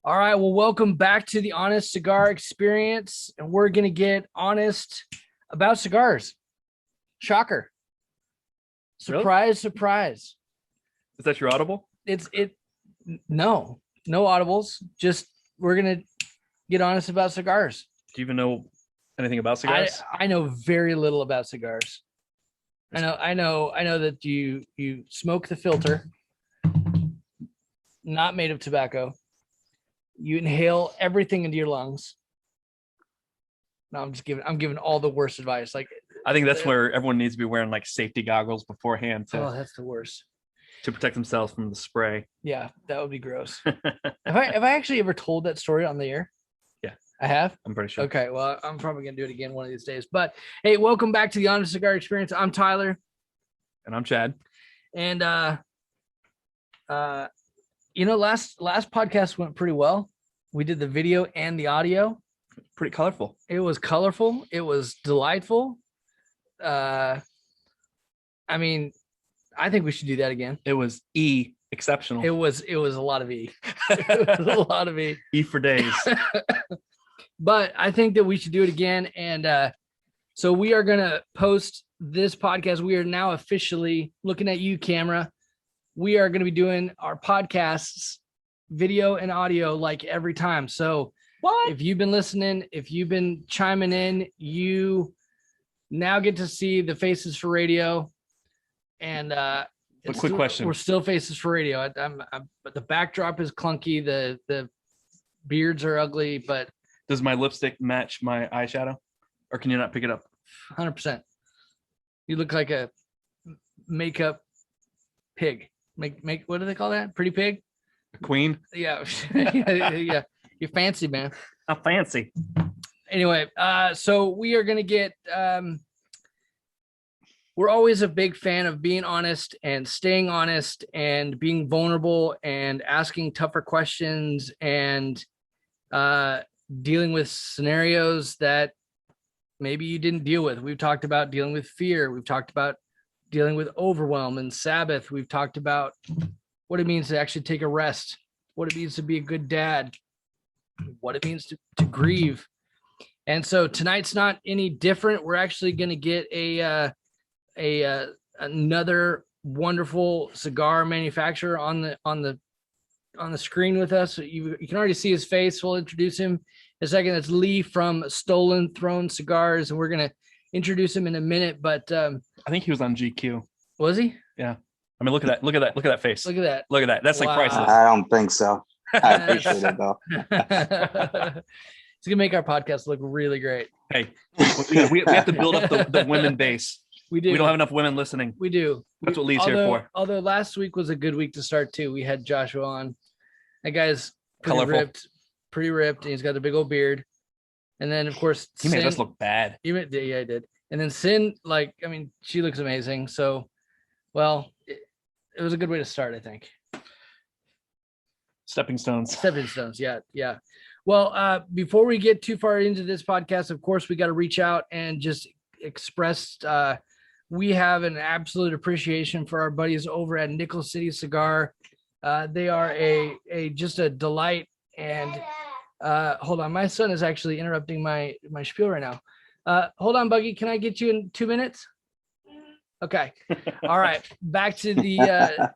All right, well, welcome back to the Honest Cigar Experience, and we're gonna get honest about cigars. Shocker! Surprise, surprise! Is that your audible? No audibles. Just we're gonna get honest about cigars. Do you even know anything about cigars? I know very little about cigars. I know that you smoke the filter, not made of tobacco. You inhale everything into your lungs. No, I'm giving all the worst advice. Like, I think that's where everyone needs to be wearing like safety goggles beforehand that's the worst. to protect themselves from the spray. Yeah, that would be gross. have I actually ever told that story on the air? Yeah, I have. I'm pretty sure. Okay, well, I'm probably gonna do it again one of these days. But hey, welcome back to the Honest Cigar Experience. I'm Tyler, and I'm Chad. And last podcast went pretty well. We did the video and the audio. Pretty colorful. It was colorful. It was delightful. I think we should do that again. It was exceptional. It was a lot of E. It was a lot of E. E for days. But I think that we should do it again. And so we are gonna post this podcast. We are now officially looking at you, camera. We are going to be doing our podcasts, video and audio, like every time. So if you've been listening, if you've been chiming in, you now get to see the faces for radio. And a quick question. We're still faces for radio. But the backdrop is clunky. The beards are ugly, but does my lipstick match my eyeshadow, or can you not pick it up? 100%. You look like a makeup pig. Make what do they call that? Pretty pig? A queen? Yeah. Yeah. You're fancy, man. I'm fancy. Anyway, so we are gonna get we're always a big fan of being honest and staying honest and being vulnerable and asking tougher questions and dealing with scenarios that maybe you didn't deal with. We've talked about dealing with fear. We've talked about dealing with overwhelm and Sabbath. We've talked about what it means to actually take a rest, what it means to be a good dad, what it means to grieve. And so tonight's not any different. We're actually going to get another wonderful cigar manufacturer on the screen with us. You can already see his face. We'll introduce him in a second. That's Lee from Stolen Throne Cigars, and we're going to introduce him in a minute. But I think he was on GQ. Was he? Yeah. I mean, look at that face. Look at that. Look at that. That's like priceless. I don't think so. I appreciate it though. It's gonna make our podcast look really great. Hey, we have to build up the women base. We do. We don't have enough women listening. We do. That's what Lee's here for. Although last week was a good week to start too. We had Joshua on. That guy's pretty ripped, and he's got a big old beard. And then of course he made us look bad. Yeah, I did. And then Sin, she looks amazing. So, well, it was a good way to start, I think. Stepping stones. Yeah. Well, before we get too far into this podcast, of course, we got to reach out and just express we have an absolute appreciation for our buddies over at Nickel City Cigar. They are just a delight. And hold on, my son is actually interrupting my spiel right now. Hold on, Buggy. Can I get you in 2 minutes? Okay. All right. Back to the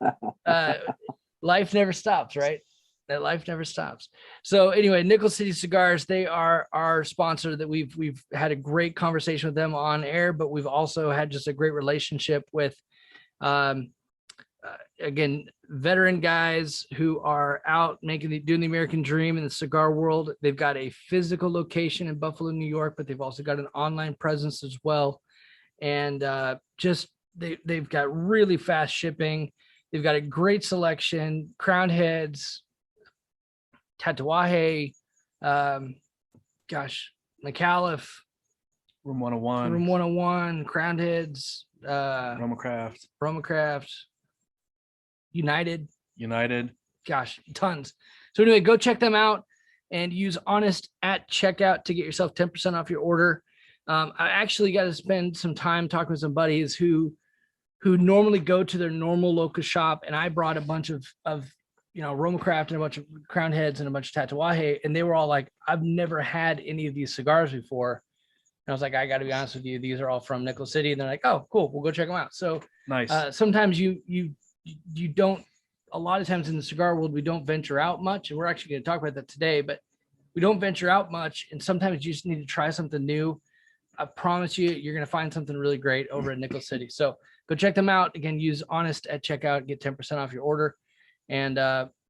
life never stops, right? That life never stops. So anyway, Nickel City Cigars, they are our sponsor that we've had a great conversation with them on air, but we've also had just a great relationship with, again, veteran guys who are out doing the American dream in the cigar world. They've got a physical location in Buffalo, New York, but they've also got an online presence as well. And they've got really fast shipping. They've got a great selection, crown heads, Tatuaje, McAuliffe, Room 101, crown heads, Roma Craft, United. Gosh, tons. So anyway, go check them out and use Honest at checkout to get yourself 10% off your order. I actually got to spend some time talking with some buddies who normally go to their normal local shop, and I brought a bunch of Roma Craft and a bunch of Crown Heads and a bunch of Tatuaje, and they were all like, I've never had any of these cigars before. And I was like, I got to be honest with you, these are all from Nickel City. And they're like, oh, cool, we'll go check them out. So Nice. sometimes you don't. A lot of times in the cigar world, we don't venture out much, and we're actually going to talk about that today. But we don't venture out much, and sometimes you just need to try something new. I promise you, you're going to find something really great over at Nickel City. So go check them out. Again, use Honest at checkout, get 10% off your order. And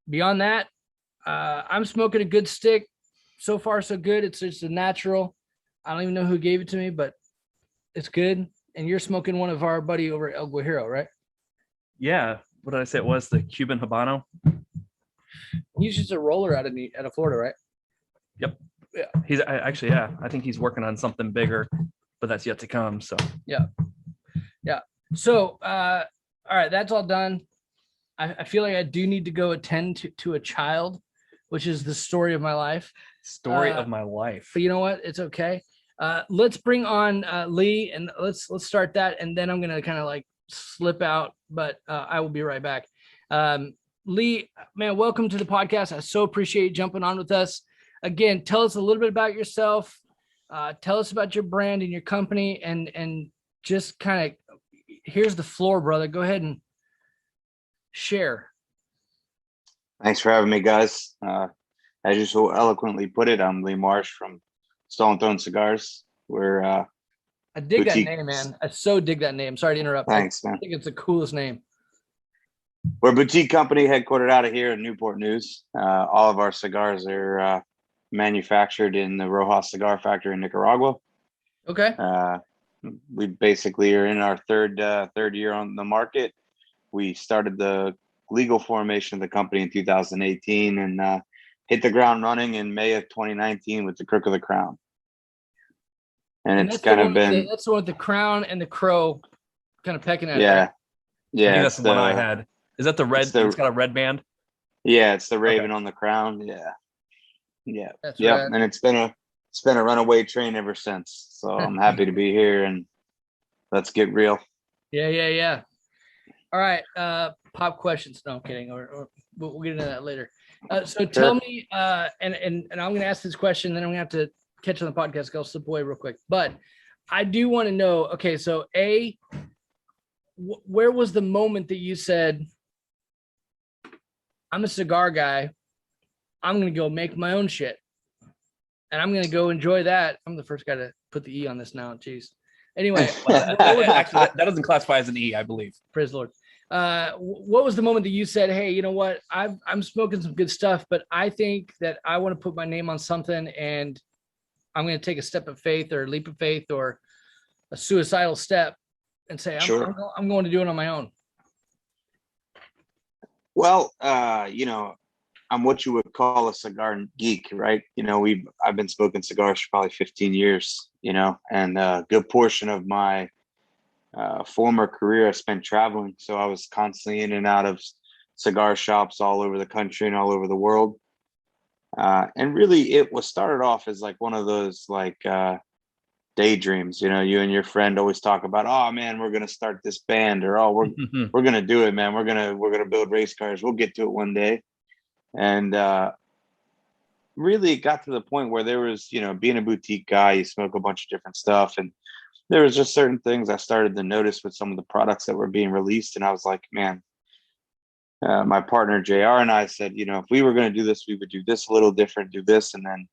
beyond that, I'm smoking a good stick. So far, so good. It's just a natural. I don't even know who gave it to me, but it's good. And you're smoking one of our buddy over at El Guijaro, right? Yeah. What did I say? It was the Cuban Habano. He's just a roller out of Florida, right? Yep. Yeah. I think he's working on something bigger, but that's yet to come. So yeah. So, all right, that's all done. I feel like I do need to go attend to a child, which is the story of my life. Story of my life. But you know what? It's okay. Let's bring on Lee, and let's start that, and then I'm gonna kind of like slip out, but I will be right back. Lee, man, welcome to the podcast. I so appreciate you jumping on with us. Again, tell us a little bit about yourself. Tell us about your brand and your company, and just kind of here's the floor, brother. Go ahead and share. Thanks for having me, guys. As you so eloquently put it, I'm Lee Marsh from Stone Throne Cigars. We're I dig boutique. that name, man. I so dig that name. Sorry to interrupt. Thanks, man. I think it's the coolest name. We're a boutique company headquartered out of here in Newport News. All of our cigars are manufactured in the Rojas Cigar Factory in Nicaragua. Okay. We basically are in our third year on the market. We started the legal formation of the company in 2018 and hit the ground running in May of 2019 with the Crook of the Crown. And it's kind of been... That's the one with the crown and the crow kind of pecking at it. Yeah. Right? Yeah. I think that's the one I had. Is that the red? It's got a red band. Yeah, it's the raven on the crown. Yeah. That's yep. right. And it's been a runaway train ever since. So I'm happy to be here, and let's get real. Yeah. All right. Pop questions. No, I'm kidding. Or we'll get into that later. So tell me, and I'm going to ask this question, then I'm going to have to catch on the podcast. I'll slip away real quick. But I do want to know, okay, so where was the moment that you said, I'm a cigar guy, I'm going to go make my own shit, and I'm going to go enjoy that? I'm the first guy to put the E on this now. Jeez. Anyway. Actually, that doesn't classify as an E, I believe. Praise the Lord. What was the moment that you said, hey, you know what? I'm smoking some good stuff, but I think that I want to put my name on something, and I'm going to take a step of faith or a leap of faith or a suicidal step and say, I'm going to do it on my own. Well, I'm what you would call a cigar geek, right? I've been smoking cigars for probably 15 years, and a good portion of my former career I spent traveling. So I was constantly in and out of cigar shops all over the country and all over the world. And really it was started off as like one of those daydreams, you and your friend always talk about, oh man, we're going to start this band, or, oh, we're going to do it, man. We're going to build race cars. We'll get to it one day. And really it got to the point where there was, being a boutique guy, you smoke a bunch of different stuff. And there was just certain things I started to notice with some of the products that were being released. And I was like, man, my partner JR and I said, if we were going to do this, we would do this a little different, do this. And then,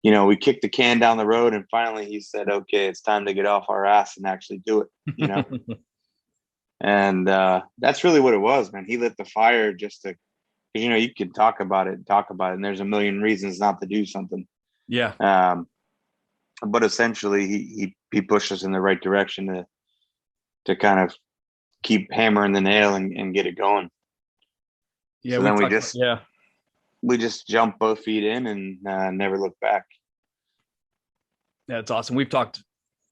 we kicked the can down the road, and finally he said, okay, it's time to get off our ass and actually do it, And that's really what it was, man. He lit the fire just to, because, you can talk about it, and there's a million reasons not to do something. Yeah. But essentially he pushed us in the right direction to kind of keep hammering the nail and get it going. Yeah. So then we just jumped both feet in and never looked back. Yeah, it's awesome. We've talked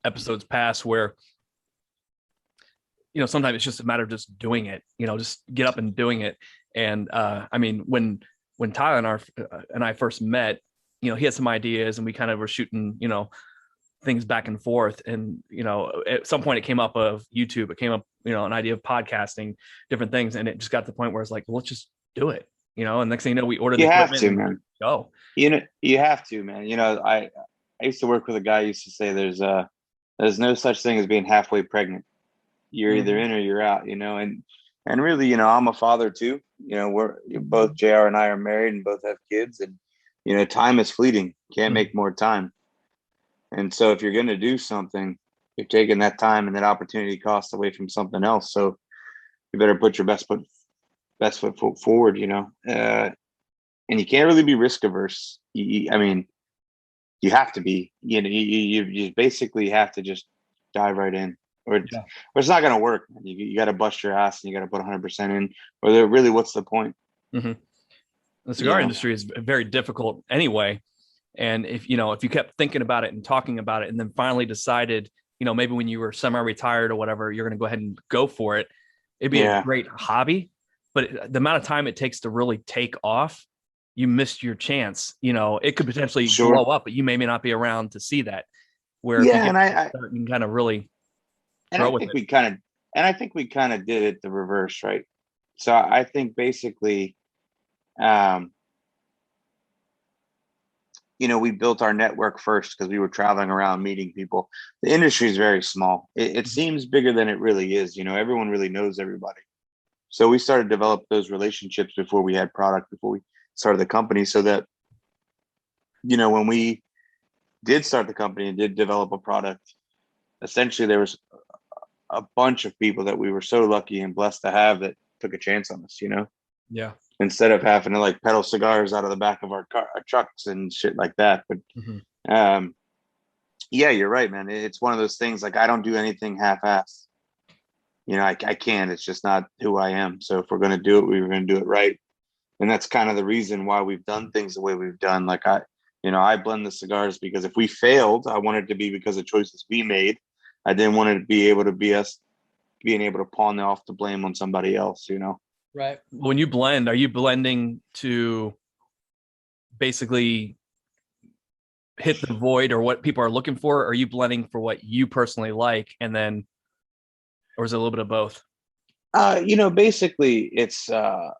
episodes past where, sometimes it's just a matter of just doing it, just get up and doing it. And I mean, when Tyler and I first met, he had some ideas, and we kind of were shooting, things back and forth. And, at some point it came up of YouTube, it came up, an idea of podcasting, different things. And it just got to the point where it's like, well, let's just do it. and next thing you know, we ordered the You have equipment to, and man. go. You have to, man. I used to work with a guy who used to say there's no such thing as being halfway pregnant. You're either in or you're out, and really, I'm a father too. We're both JR and I are married and both have kids, and time is fleeting. Can't make more time. And so if you're going to do something, you're taking that time and that opportunity cost away from something else. So you better put your best foot forward, and you can't really be risk averse. I mean, you have to be, you basically have to just dive right in, or it's not going to work. You got to bust your ass and you got to put 100% in, or really, what's the point? The cigar industry is very difficult anyway. And if you kept thinking about it and talking about it, and then finally decided, maybe when you were semi-retired or whatever, you're going to go ahead and go for it, it'd be a great hobby. But the amount of time it takes to really take off, you missed your chance. It could potentially blow up, but you may not be around to see that. Where if you get start, you can kind of really grow with it. I think we kind of did it the reverse, right? So I think basically, we built our network first because we were traveling around meeting people. The industry is very small. It seems bigger than it really is. Everyone really knows everybody. So we started to develop those relationships before we had product, before we started the company, so that, when we did start the company and did develop a product, essentially there was a bunch of people that we were so lucky and blessed to have that took a chance on us, Yeah. Instead of having to peddle cigars out of the back of our trucks and shit like that. But yeah, you're right, man. It's one of those things, I don't do anything half-assed. I can't. It's just not who I am. So if we're going to do it, we're going to do it right. And that's kind of the reason why we've done things the way we've done. I blend the cigars because if we failed, I wanted it to be because of choices we made. I didn't want it to be able to be us being able to pawn off the blame on somebody else, Right. When you blend, are you blending to basically hit the void or what people are looking for? Or are you blending for what you personally like? And then, or is it a little bit of both? Basically it's a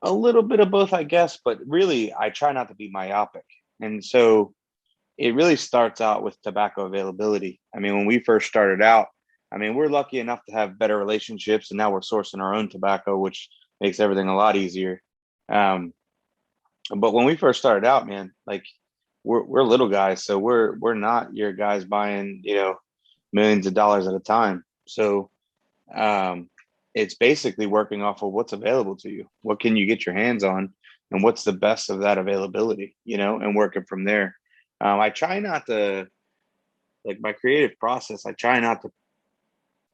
little bit of both, I guess, but really I try not to be myopic. And so it really starts out with tobacco availability. I mean, when we first started out, we're lucky enough to have better relationships, and now we're sourcing our own tobacco, which makes everything a lot easier. But when we first started out, man, we're little guys, so we're not your guys buying, millions of dollars at a time. So it's basically working off of what's available to you. What can you get your hands on, and what's the best of that availability, and working from there. I try not to, my creative process, I try not to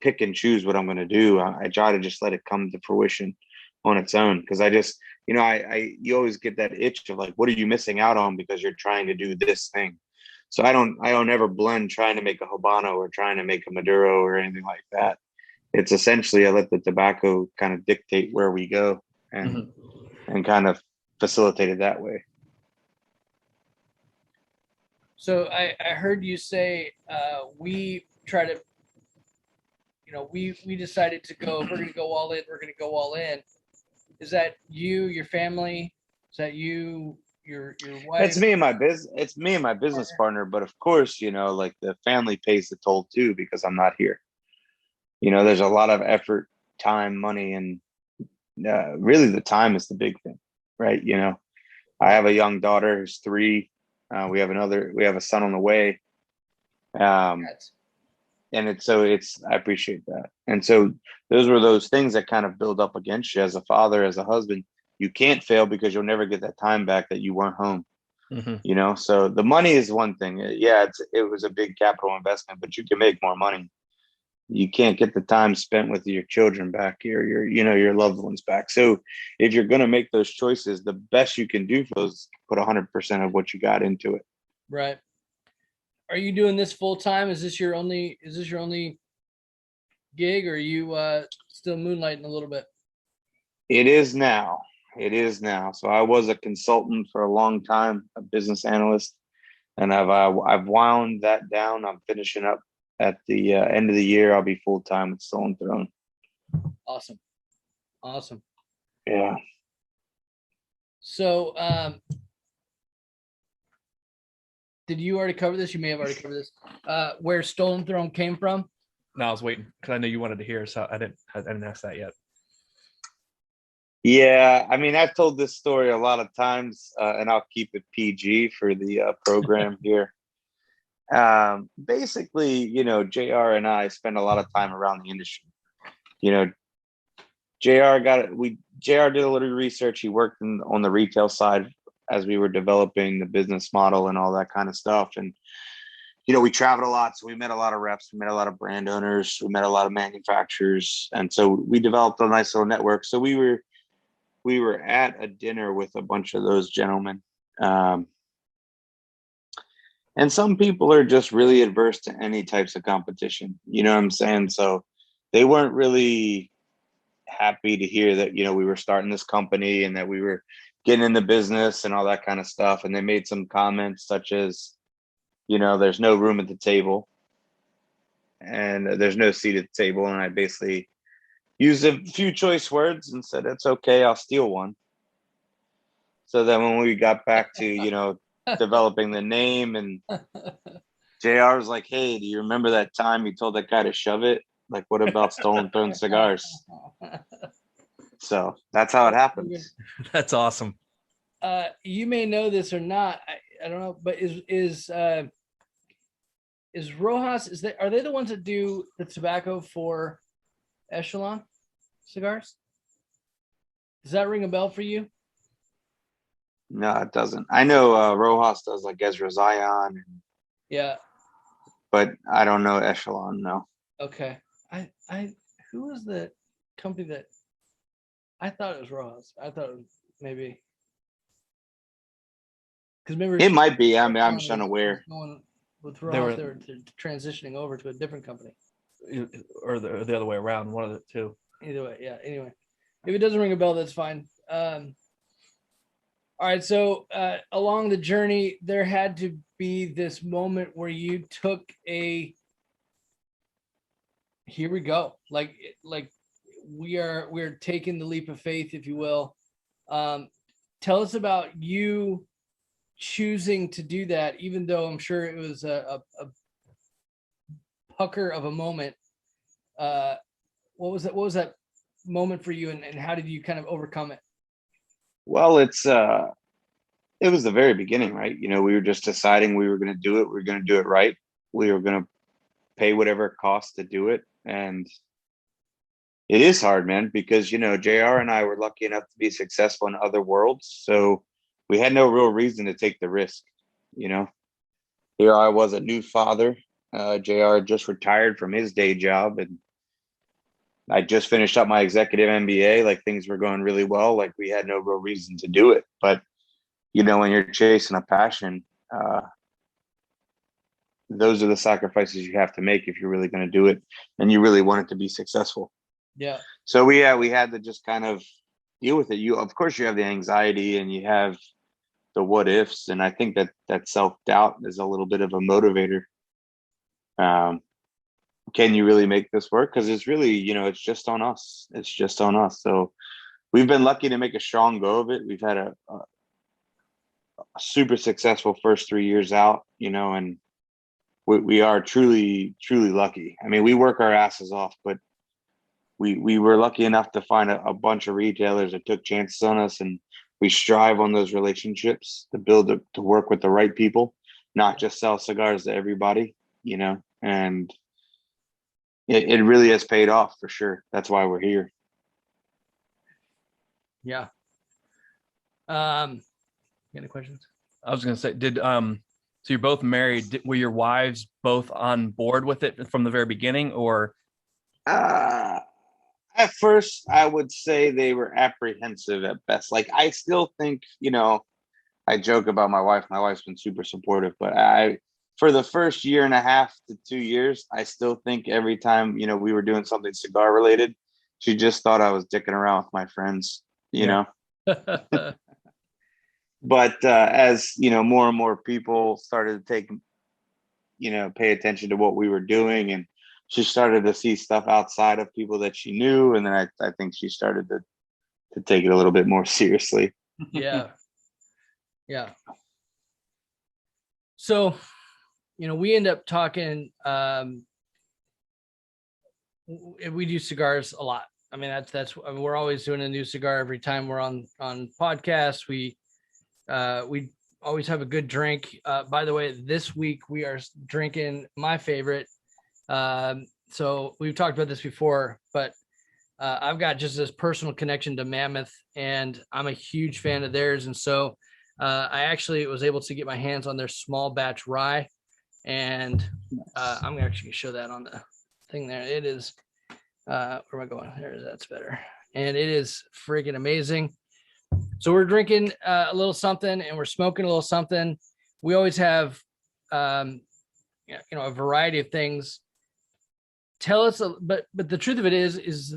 pick and choose what I'm going to do. I try to just let it come to fruition on its own. Cause I just, you always get that itch of what are you missing out on because you're trying to do this thing. So I don't ever blend trying to make a Habano or trying to make a Maduro or anything like that. It's essentially, I let the tobacco kind of dictate where we go and kind of facilitate it that way. So I heard you say we try to, we decided to go. If we're going to go all in. We're going to go all in. Is that you, your family? Is that you, your wife? It's me and my business partner. But of course, the family pays the toll too because I'm not here. There's a lot of effort, time, money, and really the time is the big thing, right? I have a young daughter who's 3. We have a son on the way. And I appreciate that. And so those were those things that kind of build up against you as a father, as a husband. You can't fail because you'll never get that time back that you weren't home. So the money is one thing. Yeah, it was a big capital investment, but you can make more money. You can't get the time spent with your children back, your loved ones back. So if you're going to make those choices, the best you can do for those, put 100% of what you got into it. Right. Are you doing this full time? Is this your only gig, or are you still moonlighting a little bit? It is now. So I was a consultant for a long time, a business analyst, and I've wound that down. I'm finishing up at the end of the year. I'll be full time with Stolen Throne. Awesome. Yeah. So, did you already cover this? You may have already covered this. Where Stolen Throne came from? No, I was waiting because I knew you wanted to hear, so I didn't ask that yet. Yeah, I mean, I've told this story a lot of times, and I'll keep it PG for the program here. Basically, JR and I spend a lot of time around the industry. JR did a little research. He worked on the retail side as we were developing the business model and all that kind of stuff. And, we traveled a lot. So we met a lot of reps, we met a lot of brand owners, we met a lot of manufacturers. And so we developed a nice little network. So we were at a dinner with a bunch of those gentlemen. And some people are just really adverse to any types of competition. You know what I'm saying? So they weren't really happy to hear that, we were starting this company and that we were getting in the business and all that kind of stuff. And they made some comments such as, there's no room at the table and there's no seat at the table. And I basically used a few choice words and said, it's okay, I'll steal one. So then when we got back to, developing the name, and JR was like, hey, do you remember that time you told that guy to shove it? Like, what about Stolen Throne Cigars? So that's how it happens. That's awesome. You may know this or not. I don't know, but is Rojas, are they the ones that do the tobacco for Echelon cigars? Does that ring a bell for you? No, it doesn't. I know Rojas does like Ezra Zion. Yeah. But I don't know Echelon, no. Okay. Who was the company that I thought it was Rojas? I thought it was maybe because maybe it might be. I mean, I'm just unaware. With Rojas, they're transitioning over to a different company, or the other way around. One of the two. Either way, yeah. Anyway, if it doesn't ring a bell, that's fine. All right. So along the journey, there had to be this moment where you took a. Here we go. Like we're taking the leap of faith, if you will. Tell us about you choosing to do that, even though I'm sure it was a pucker of a moment. What was that moment for you, and how did you kind of overcome it? Well, it was the very beginning, right? We were just deciding we were going to do it. We were going to do it right. We were going to pay whatever it costs to do it. And it is hard, man, because, JR and I were lucky enough to be successful in other worlds. So we had no real reason to take the risk. Here I was, a new father. JR just retired from his day job, and I just finished up my executive MBA. Like, things were going really well. Like, we had no real reason to do it. But, when you're chasing a passion, those are the sacrifices you have to make if you're really going to do it and you really want it to be successful. Yeah. So we had to just kind of deal with it. Of course, you have the anxiety and you have the what ifs, and I think that self-doubt is a little bit of a motivator. Can you really make this work? Because it's really, it's just on us. It's just on us. So we've been lucky to make a strong go of it. We've had a super successful first 3 years out, and we are truly, truly lucky. I mean, we work our asses off, but we were lucky enough to find a bunch of retailers that took chances on us, and we strive on those relationships to work with the right people, not just sell cigars to everybody, and it really has paid off for sure. That's why we're here. Yeah. Any questions? I was going to say, so you're both married. Were your wives both on board with it from the very beginning, or? At first, I would say they were apprehensive at best. Like, I still think, I joke about my wife. My wife's been super supportive, but for the first year and a half to 2 years, I still think every time, we were doing something cigar related, she just thought I was dicking around with my friends, know. But as more and more people started to take, pay attention to what we were doing, and she started to see stuff outside of people that she knew, and then I think she started to take it a little bit more seriously. Yeah, Yeah. So, we end up talking, we do cigars a lot. I mean, I mean, we're always doing a new cigar every time we're on podcasts. We always have a good drink. By the way, this week we are drinking my favorite. So we've talked about this before, but I've got just this personal connection to Mammoth, and I'm a huge fan of theirs. And so I actually was able to get my hands on their small batch rye, and I'm actually going to show that on the thing there. It is, where am I going? There, that's better. And it is freaking amazing. So we're drinking a little something, and we're smoking a little something. We always have, a variety of things. Tell us, but the truth of it is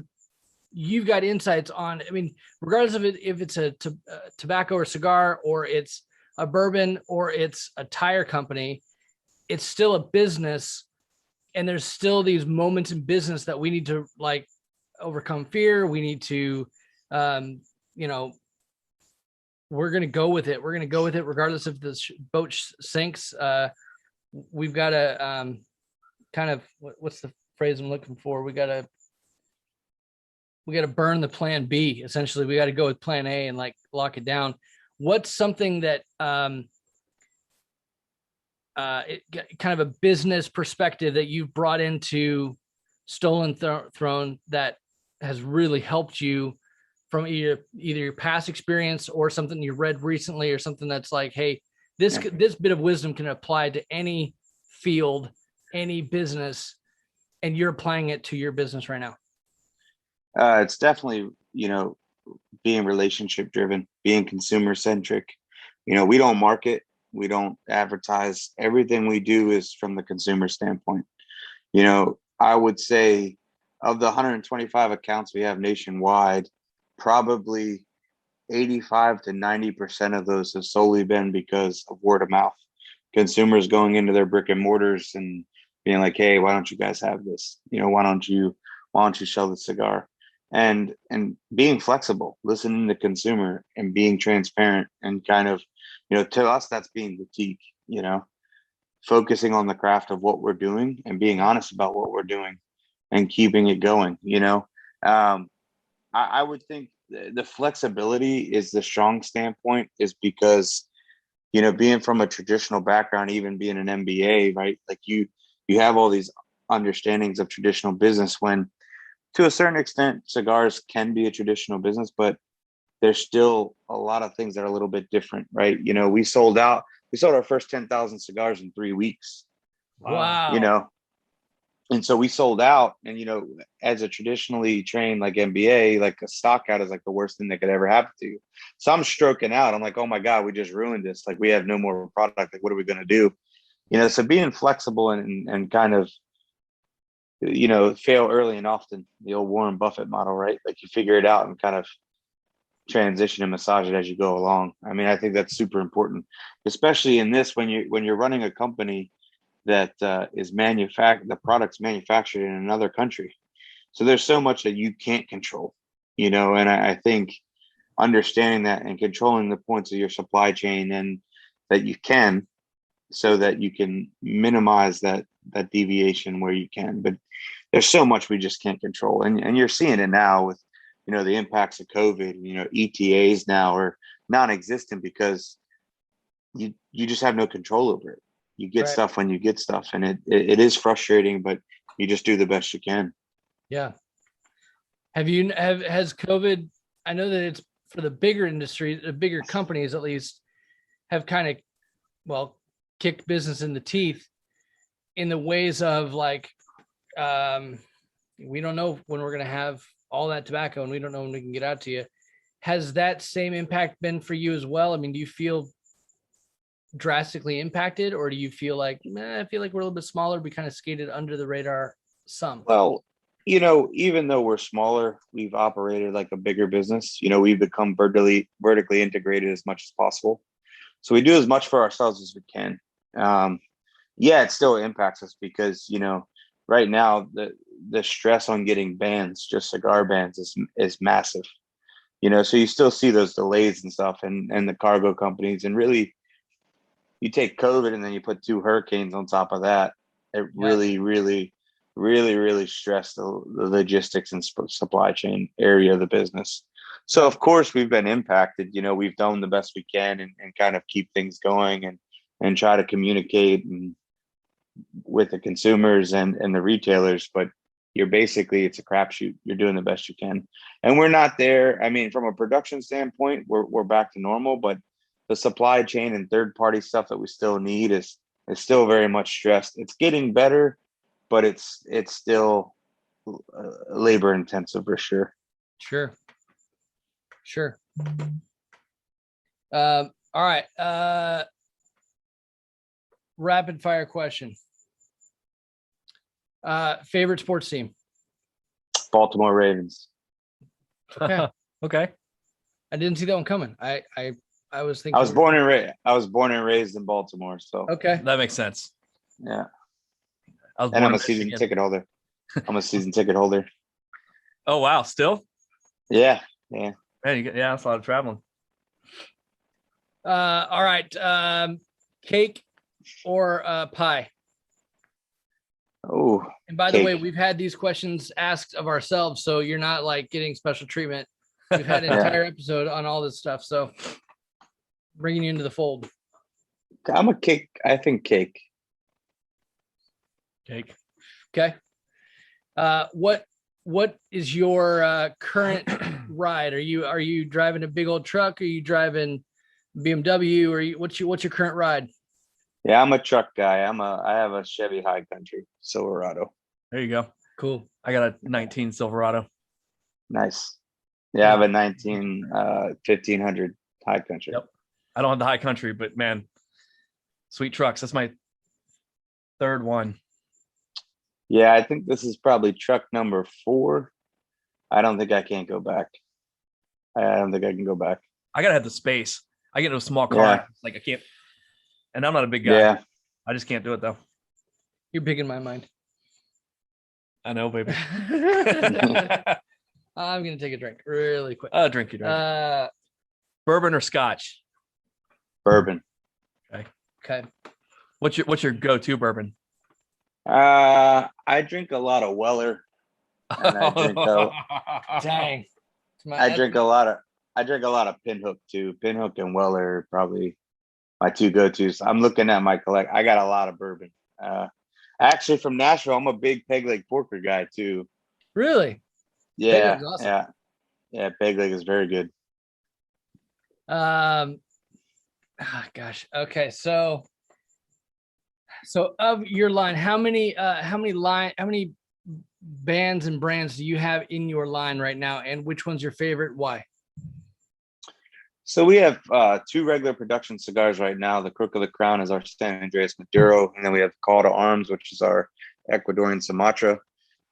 you've got insights on. I mean, regardless of it, if it's a tobacco or cigar, or it's a bourbon, or it's a tire company, it's still a business, and there's still these moments in business that we need to like overcome fear. We need to, we're going to go with it. We're going to go with it regardless if the boat sinks. We've got to kind of, what's the phrase I'm looking for? We got to burn the plan B. Essentially, we got to go with plan A and like lock it down. What's something that kind of a business perspective that you've brought into Stolen Throne that has really helped you from either your past experience or something you read recently, or something that's like, hey, this bit of wisdom can apply to any field, any business, and you're applying it to your business right now? It's definitely, being relationship driven, being consumer centric. We don't market, we don't advertise. Everything we do is from the consumer standpoint. I would say of the 125 accounts we have nationwide, probably 85 to 90% of those have solely been because of word of mouth. Consumers going into their brick and mortars and being like, hey, why don't you guys have this? Why don't you sell the cigar? And being flexible, listening to consumer and being transparent, and kind of, to us, that's being boutique, focusing on the craft of what we're doing and being honest about what we're doing and keeping it going. I would think the flexibility is the strong standpoint, is because, being from a traditional background, even being an MBA, right? Like you have all these understandings of traditional business, when to a certain extent, cigars can be a traditional business, but there's still a lot of things that are a little bit different, right? We sold our first 10,000 cigars in 3 weeks. Wow. And so we sold out, and, as a traditionally trained like MBA, like a stock out is like the worst thing that could ever happen to you. So I'm stroking out. I'm like, oh my God, we just ruined this. Like, we have no more product. Like, what are we going to do? So being flexible and kind of, fail early and often, the old Warren Buffett model, right? Like, you figure it out and kind of transition and massage it as you go along. I mean, I think that's super important, especially in this, when you're running a company that is the product's manufactured in another country. So there's so much that you can't control, and I think understanding that and controlling the points of your supply chain, and that you can, so that you can minimize that deviation where you can. But there's so much we just can't control. And you're seeing it now with, the impacts of COVID. ETAs now are non-existent because you just have no control over it. You get stuff when you get stuff, and it is frustrating, but you just do the best you can. Yeah. Has COVID, I know that it's for the bigger industry, the bigger companies at least, have kind of, kicked business in the teeth in the ways of like, we don't know when we're going to have all that tobacco, and we don't know when we can get out to you. Has that same impact been for you as well? I mean, do you feel drastically impacted, or do you feel like, I feel like we're a little bit smaller, we kind of skated under the radar some? Well, even though we're smaller, we've operated like a bigger business. We've become vertically integrated as much as possible. So we do as much for ourselves as we can. It still impacts us because, right now the stress on getting bans, just cigar bans, is massive. So you still see those delays and stuff, and the cargo companies, and really, you take COVID and then you put 2 hurricanes on top of that. It really, really, really, really stressed the logistics and supply chain area of the business. So of course we've been impacted. We've done the best we can and kind of keep things going and try to communicate with the consumers and the retailers, but it's a crapshoot. You're doing the best you can, and we're not there. I mean, from a production standpoint, we're back to normal, but the supply chain and third party stuff that we still need is still very much stressed. It's getting better, but it's still labor intensive for sure. Sure. All right. Rapid fire question. Favorite sports team? Baltimore Ravens. Okay. Okay. I didn't see that one coming. I was thinking. I was born and raised in Baltimore, so okay, that makes sense. Yeah. And I'm a season ticket holder. Oh wow, still? Yeah. Man, that's a lot of traveling. All right. Cake or pie? Oh. And by the way, we've had these questions asked of ourselves, so you're not like getting special treatment. We've had an entire episode on all this stuff, so bringing you into the fold. I'm a cake. I think cake. Cake. Okay. What is your current ride? Are you driving a big old truck? Are you driving BMW? Or what's your current ride? Yeah, I'm a truck guy. I have a Chevy High Country Silverado. There you go. Cool. I got a 19 Silverado. Nice. Yeah, I have a 1500 High Country. Yep. I don't have the High Country, but man, sweet trucks. That's my third one. Yeah, I think this is probably truck number 4. I don't think I can't go back. I don't think I can go back. I gotta have the space. I get into a small car. Yeah. Like I can't, and I'm not a big guy. Yeah. I just can't do it though. You're big in my mind. I know, baby. I'm gonna take a drink really quick. Drink. Bourbon or Scotch? Bourbon. Okay. What's your go-to bourbon? I drink a lot of Weller. And Dang. I drink a lot of Pinhook too. Pinhook and Weller are probably my 2 go-tos. I'm looking at my collect. I got a lot of bourbon. Actually from Nashville, I'm a big Peg Leg Porker guy too. Really? Yeah. Awesome. Yeah. Peg Leg is very good. Gosh. Okay. So of your line, how many bands and brands do you have in your line right now, and which one's your favorite? Why? So we have 2 regular production cigars right now. The Crook of the Crown is our San Andreas Maduro, and then we have Call to Arms, which is our Ecuadorian Sumatra.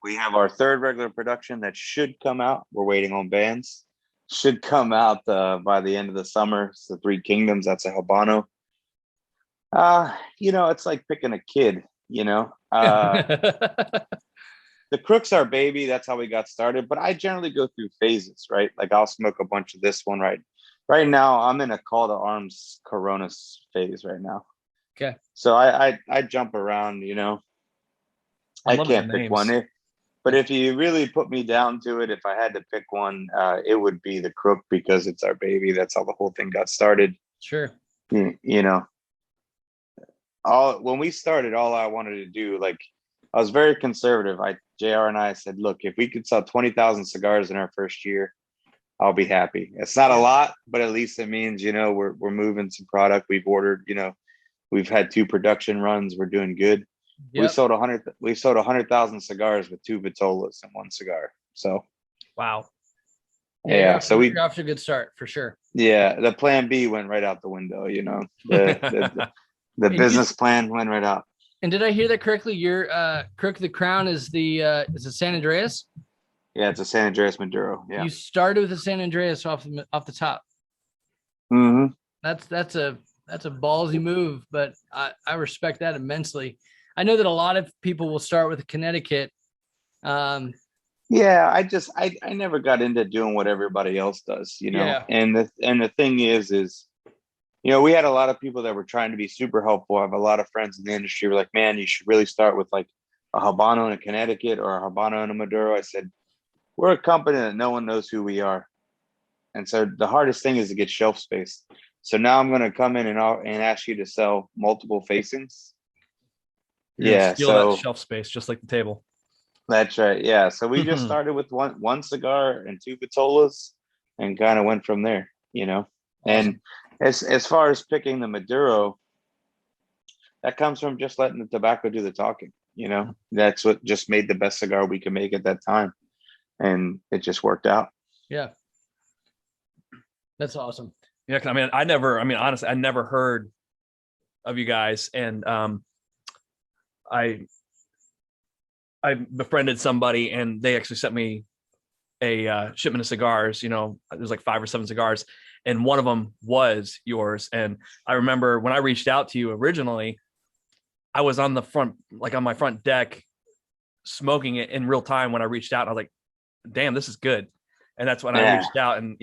We have our 3rd regular production that should come out. We're waiting on bands. Should come out by the end of the summer. It's the 3 Kingdoms. That's a Habano. It's like picking a kid. The Crook's our baby. That's how we got started. But I generally go through phases, right? Like I'll smoke a bunch of this one, right? Right now, I'm in a Call to Arms Corona phase right now. Okay. So I jump around, I can't pick one. But if you really put me down to it, if I had to pick one, it would be the Crook because it's our baby. That's how the whole thing got started. Sure. When we started, all I wanted to do, like, I was very conservative. JR and I said, look, if we could sell 20,000 cigars in our first year, I'll be happy. It's not a lot, but at least it means, we're moving some product. We've ordered, we've had 2 production runs. We're doing good. Yep. We sold 100,000 cigars with 2 Vitolas and 1 cigar. So, wow. Yeah. So we're off to a good start for sure. Yeah. The plan B went right out the window, the business plan went right out. And did I hear that correctly? Your Crook of the Crown is the San Andreas? Yeah, it's a San Andreas Maduro. Yeah. You started with the San Andreas off the top. Mm-hmm. That's a ballsy move, but I respect that immensely. I know that a lot of people will start with a Connecticut, Yeah, I never got into doing what everybody else does, you know. Yeah. And the thing is, you know, we had a lot of people that were trying to be super helpful. I have a lot of friends in the industry who were like, man, you should really start with like a Habano in a Connecticut or a Habano in a Maduro. I said, we're a company that no one knows who we are. And so the hardest thing is to get shelf space. So now I'm going to come in and ask you to sell multiple facings. You're gonna Yeah. steal that So shelf space just like the table. that's right. Yeah. So we just started with one cigar and two vitolas and kind of went from there, you know. Awesome. And as far as picking the Maduro, that comes from just letting the tobacco do the talking, you know. That's what just made the best cigar we could make at that time. And it just worked out. Yeah. That's awesome. Yeah, honestly, I never heard of you guys, and I befriended somebody, and they actually sent me a shipment of cigars. You know, there's like 5 or 7 cigars, and one of them was yours. And I remember when I reached out to you originally, I was on my front deck, smoking it in real time when I reached out. And I was like, "Damn, this is good." And that's when I reached out, and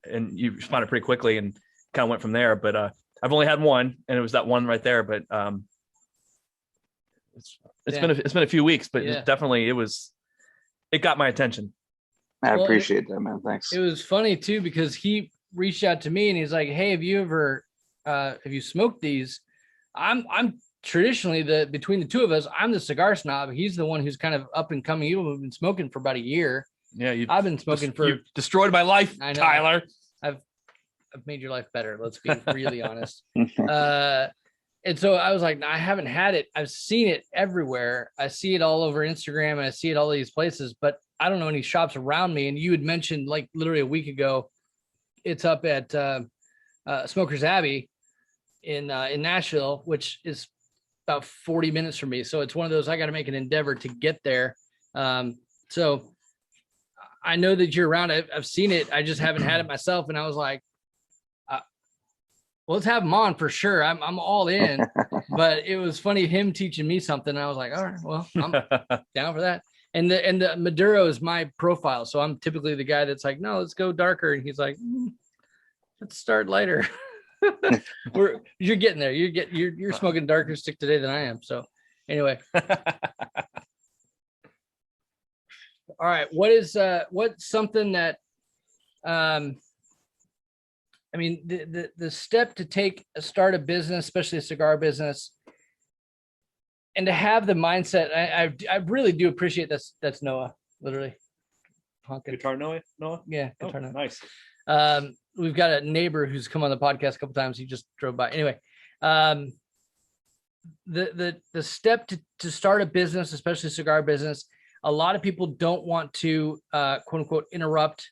and you responded pretty quickly, and kind of went from there. But I've only had one, and it was that one right there. But it's been a few weeks, but definitely it got my attention. I appreciate that, man. Thanks. It was funny too, because he reached out to me and he's like, hey, have you smoked these? I'm traditionally between the two of us, I'm the cigar snob. He's the one who's kind of up and coming. You've been smoking for about a year. Yeah, I've been smoking you destroyed my life, I know. Tyler. I've made your life better. Let's be really honest. And so I was like, no, I haven't had it. I've seen it everywhere. I see it all over Instagram and I see it all these places, but I don't know any shops around me. And you had mentioned like literally a week ago, it's up at Smokers Abbey in Nashville, which is about 40 minutes from me. So it's one of those, I got to make an endeavor to get there. So I know that you're around. I've seen it. I just haven't had it myself. And I was like, well, let's have him on for sure. I'm all in. But it was funny him teaching me something. I was like, all right, well, I'm down for that. And the Maduro is my profile. So I'm typically the guy that's like, no, let's go darker. And he's like, let's start lighter. You're getting there. You're smoking darker stick today than I am. So anyway. All right. What's something that I mean, the step to start a business, especially a cigar business, and to have the mindset, I really do appreciate this. That's Noah, literally. Honking. Guitar Noah? Yeah, guitar Noah. Nice. We've got a neighbor who's come on the podcast a couple times. He just drove by. Anyway, the step to start a business, especially a cigar business, a lot of people don't want to quote unquote interrupt.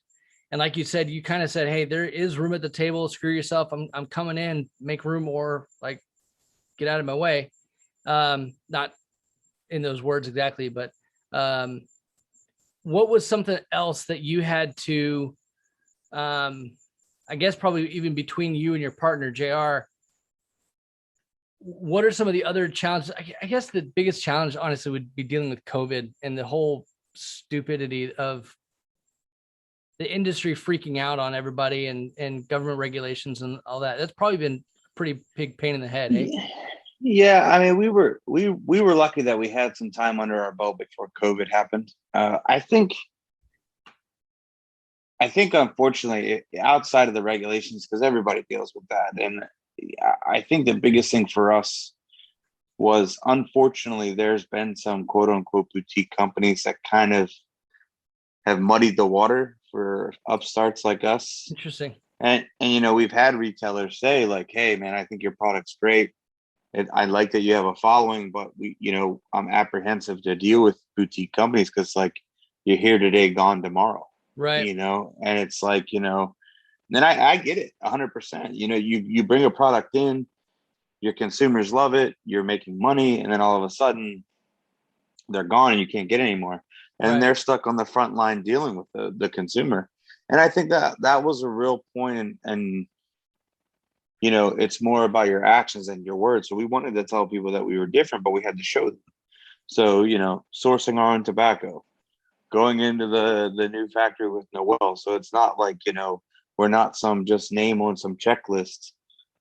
And like you said, you kind of said, hey, there is room at the table. Screw yourself. I'm coming in, make room, or like get out of my way. Not in those words exactly, but what was something else that you had to, I guess probably even between you and your partner, JR, what are some of the other challenges? I guess the biggest challenge, honestly, would be dealing with COVID and the whole stupidity of the industry freaking out on everybody and government regulations and all that. That's probably been a pretty big pain in the head. Eh? Yeah. I mean, we were lucky that we had some time under our belt before COVID happened. I think unfortunately, outside of the regulations, because everybody deals with that. And I think the biggest thing for us was, unfortunately, there's been some quote unquote boutique companies that kind of have muddied the water for upstarts like us. Interesting. And we've had retailers say like, hey man, I think your product's great. I like that you have a following, but I'm apprehensive to deal with boutique companies because like you're here today, gone tomorrow. Right. And it's like, then I get it 100%. You bring a product in, your consumers love it, you're making money, and then all of a sudden they're gone and you can't get it anymore. And they're stuck on the front line dealing with the consumer. And I think that was a real point. And it's more about your actions than your words. So we wanted to tell people that we were different, but we had to show them. So, sourcing our own tobacco, going into the new factory with Noel. So it's not like, we're not some just name on some checklist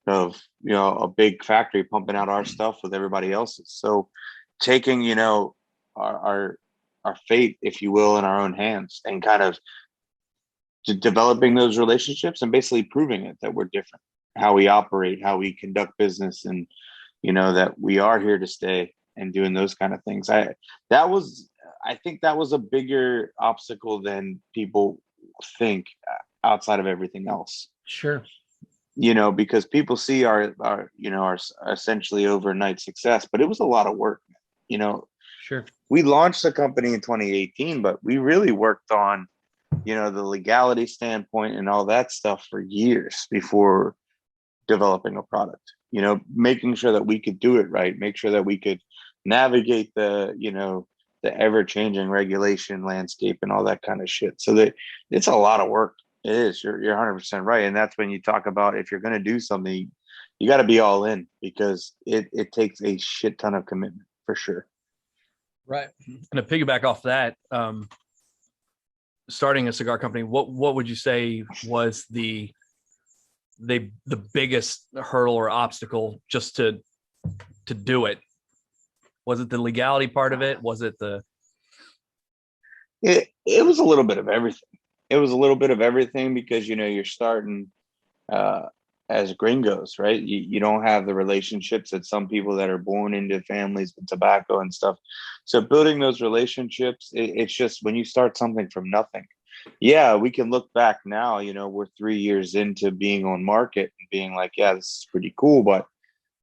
of, a big factory pumping out our stuff with everybody else's. So taking, our fate, if you will, in our own hands, and kind of developing those relationships and basically proving it that we're different, how we operate, how we conduct business, and that we are here to stay, and doing those kind of things. I think that was a bigger obstacle than people think, outside of everything else. Sure. Because people see our essentially overnight success, but it was a lot of work. Sure. We launched the company in 2018, but we really worked on, the legality standpoint and all that stuff for years before developing a product, making sure that we could do it right, make sure that we could navigate the ever-changing regulation landscape and all that kind of shit. So that it's a lot of work. It is. You're 100% right. And that's when you talk about, if you're going to do something, you got to be all in, because it takes a shit ton of commitment, for sure. Right. And to piggyback off that, starting a cigar company, what would you say was the biggest hurdle or obstacle just to do it? Was it the legality part of it? Was it it was a little bit of everything. It was a little bit of everything, because you're starting as gringos, right? You don't have the relationships that some people that are born into families with tobacco and stuff. So building those relationships, it's just, when you start something from nothing. Yeah, we can look back now, we're 3 years into being on market and being like, yeah, this is pretty cool, but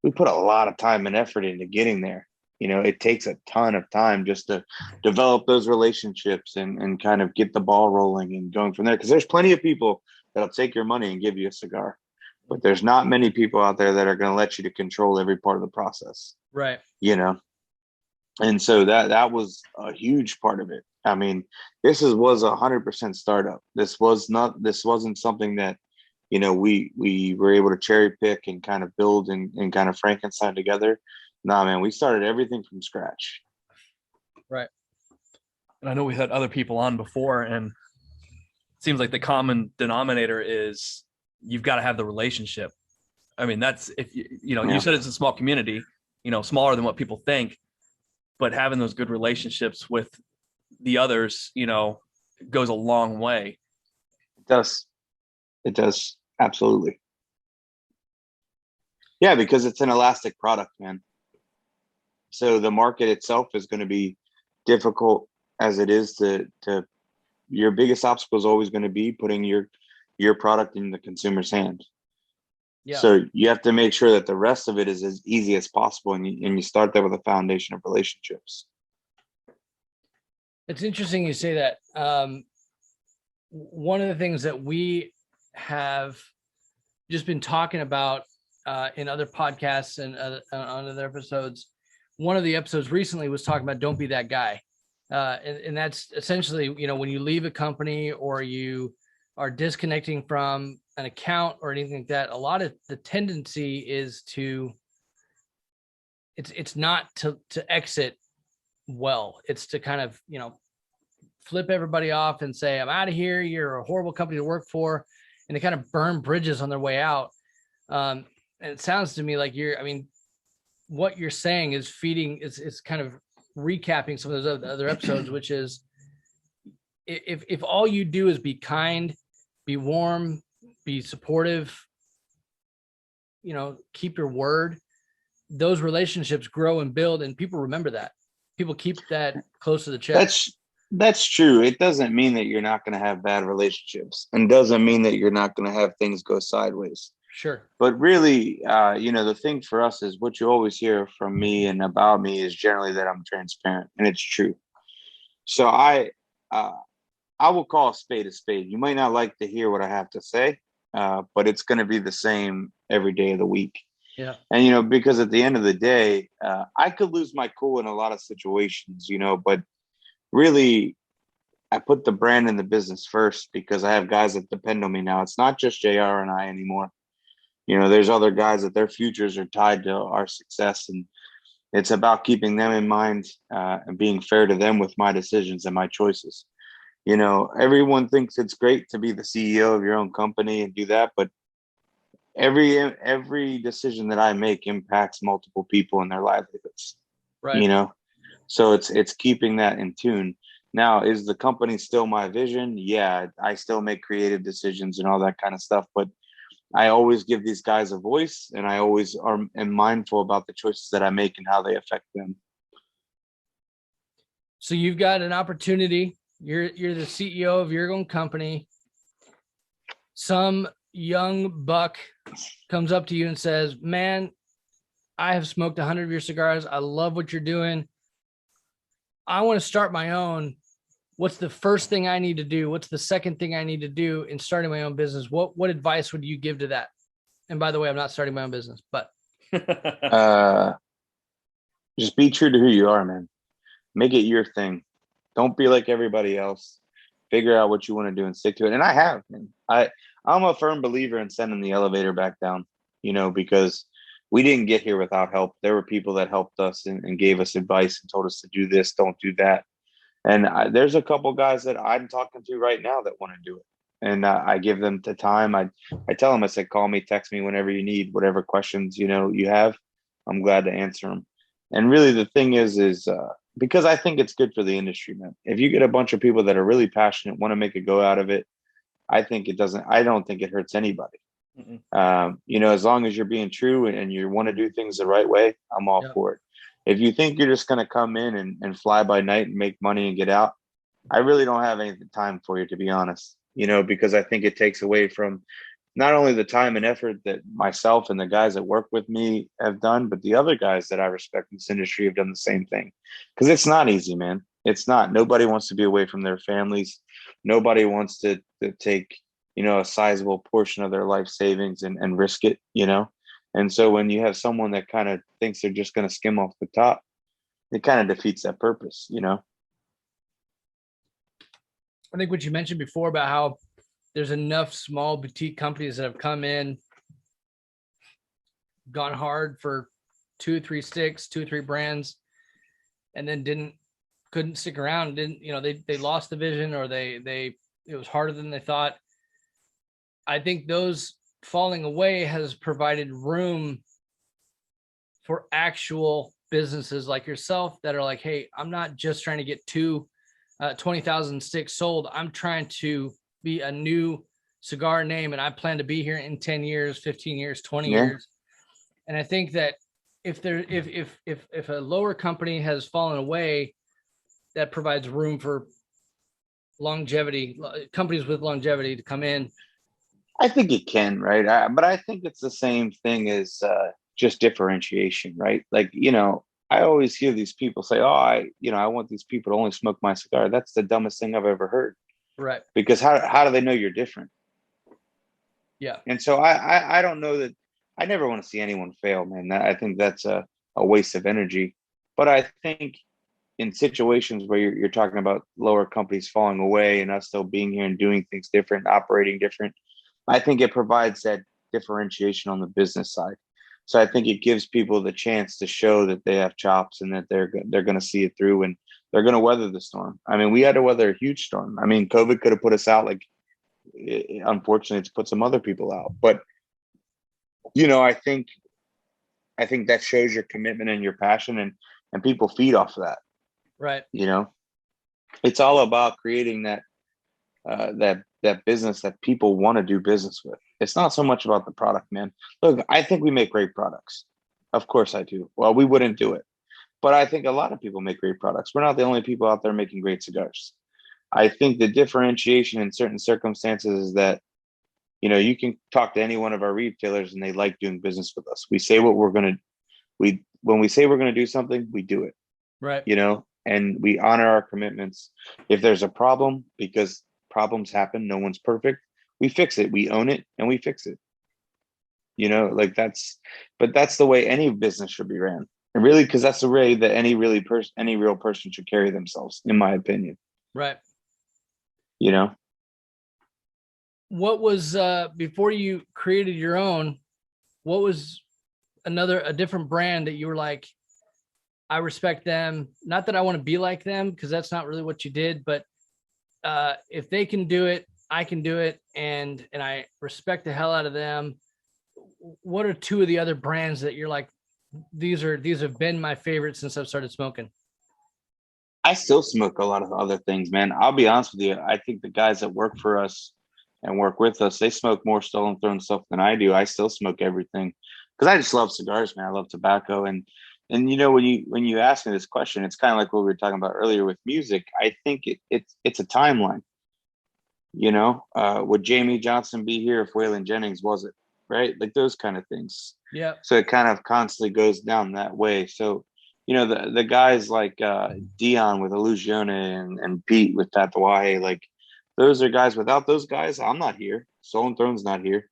we put a lot of time and effort into getting there. It takes a ton of time just to develop those relationships and kind of get the ball rolling and going from there. Because there's plenty of people that'll take your money and give you a cigar, but there's not many people out there that are going to let you to control every part of the process. Right. And so that was a huge part of it. I mean, was 100% startup. This wasn't something that, we were able to cherry pick and kind of build and kind of Frankenstein together. Nah, man, we started everything from scratch. Right. And I know we had other people on before, and it seems like the common denominator is you've got to have the relationship. I mean, that's, if you said it's a small community, smaller than what people think, but having those good relationships with the others, goes a long way. It does. Absolutely. Yeah, because it's an elastic product, man. So the market itself is going to be difficult as it is to your biggest obstacle is always going to be putting your product in the consumer's hand. Yeah. So you have to make sure that the rest of it is as easy as possible. And you start there with a foundation of relationships. It's interesting you say that. One of the things that we have just been talking about in other podcasts and on other episodes, one of the episodes recently was talking about don't be that guy. And that's essentially, when you leave a company or you are disconnecting from an account or anything like that, a lot of the tendency is it's not to exit well. It's to kind of, flip everybody off and say, I'm out of here. You're a horrible company to work for. And they kind of burn bridges on their way out. And it sounds to me like what you're saying is it's kind of recapping some of those other episodes, which is if all you do is be kind, be warm, be supportive, keep your word, those relationships grow and build, and people remember that. People keep that close to the chest. That's true. It doesn't mean that you're not going to have bad relationships, and doesn't mean that you're not going to have things go sideways. Sure. But really, the thing for us is what you always hear from me and about me is generally that I'm transparent, and it's true. So I will call a spade a spade. You might not like to hear what I have to say, but it's going to be the same every day of the week. Yeah. And, because at the end of the day, I could lose my cool in a lot of situations, but really, I put the brand and the business first because I have guys that depend on me now. It's not just JR and I anymore. There's other guys that their futures are tied to our success, and it's about keeping them in mind and being fair to them with my decisions and my choices. You know, everyone thinks it's great to be the CEO of your own company and do that, but every decision that I make impacts multiple people in their livelihoods. Right. You know, so it's keeping that in tune. Now, is the company still my vision? Yeah, I still make creative decisions and all that kind of stuff, but I always give these guys a voice, and I always am mindful about the choices that I make and how they affect them. So you've got an opportunity. You're the CEO of your own company. Some young buck comes up to you and says, "Man, I have smoked 100 of your cigars. I love what you're doing. I want to start my own. What's the first thing I need to do? What's the second thing I need to do in starting my own business?" What advice would you give to that? And by the way, I'm not starting my own business, but just be true to who you are, man. Make it your thing. Don't be like everybody else. Figure out what you want to do and stick to it. And I have, man. I'm a firm believer in sending the elevator back down, you know, because we didn't get here without help. There were people that helped us and gave us advice and told us to do this, don't do that. And there's a couple guys that I'm talking to right now that want to do it. And I give them the time. I tell them, I said, call me, text me whenever you need, whatever questions, you know, you have, I'm glad to answer them. And really the thing is because I think it's good for the industry, man. If you get a bunch of people that are really passionate, want to make a go out of it, I don't think it hurts anybody. You know, as long as you're being true and you want to do things the right way, I'm all for it. If you think you're just going to come in and fly by night and make money and get out, I really don't have any time for you, to be honest, you know, because I think it takes away from not only the time and effort that myself and the guys that work with me have done, but the other guys that I respect in this industry have done the same thing. Because it's not easy, man. It's not. Nobody wants to be away from their families. Nobody wants to take, you know, a sizable portion of their life savings and risk it, you know. And so when you have someone that kind of thinks they're just going to skim off the top, it kind of defeats that purpose, you know. I think what you mentioned before about how there's enough small boutique companies that have come in, gone hard for 2-3 sticks, 2-3 brands, and then couldn't stick around. They lost the vision, or it was harder than they thought. I think those falling away has provided room for actual businesses like yourself that are like, hey, I'm not just trying to get 20,000 sticks sold. I'm trying to be a new cigar name, and I plan to be here in 10 years, 15 years, 20 years. And I think that if a lower company has fallen away, that provides room for longevity, companies with longevity to come in. I think it can, right? But I think it's the same thing as just differentiation, right? Like, you know, I always hear these people say, "Oh, I want these people to only smoke my cigar." That's the dumbest thing I've ever heard. Right. Because how do they know you're different? Yeah. And so I don't know that. I never want to see anyone fail, man. I think that's a waste of energy. But I think in situations where you're talking about lower companies falling away and us still being here and doing things different, operating different, I think it provides that differentiation on the business side. So I think it gives people the chance to show that they have chops and that they're going to see it through and they're going to weather the storm. I mean, we had to weather a huge storm. I mean, COVID could have put us out. Like, unfortunately, it's put some other people out. But, you know, I think that shows your commitment and your passion, and people feed off of that. Right. You know, it's all about creating that business that people want to do business with. It's not so much about the product, man. Look, I think we make great products. Of course I do. Well, we wouldn't do it. But I think a lot of people make great products. We're not the only people out there making great cigars. I think the differentiation in certain circumstances is that, you know, you can talk to any one of our retailers and they like doing business with us. We say what when we say we're going to do something, we do it. Right. You know, and we honor our commitments. If there's a problem, because problems happen, no one's perfect, we fix it. We own it and we fix it. You know, like that's the way any business should be ran. And really, because that's the way that any real person should carry themselves, in my opinion. Right. You know, what was before you created your own, what was a different brand that you were like, I respect them, not that I want to be like them, because that's not really what you did, but if they can do it, I can do it, and I respect the hell out of them. What are two of the other brands that you're like, these have been my favorites since I've started smoking? I still smoke a lot of other things, man. I'll be honest with you. I think the guys that work for us and work with us, they smoke more Stolen Throne stuff than I do. I still smoke everything because I just love cigars, man. I love tobacco, and you know, when you ask me this question, it's kind of like what we were talking about earlier with music. I think it's a timeline. You know, would Jamie Johnson be here if Waylon Jennings wasn't? Right, like those kind of things. Yeah. So it kind of constantly goes down that way. So, you know, the guys like Dion with Illusione and Pete with Tatuaje, like those are guys. Without those guys, I'm not here. Stolen Throne's not here.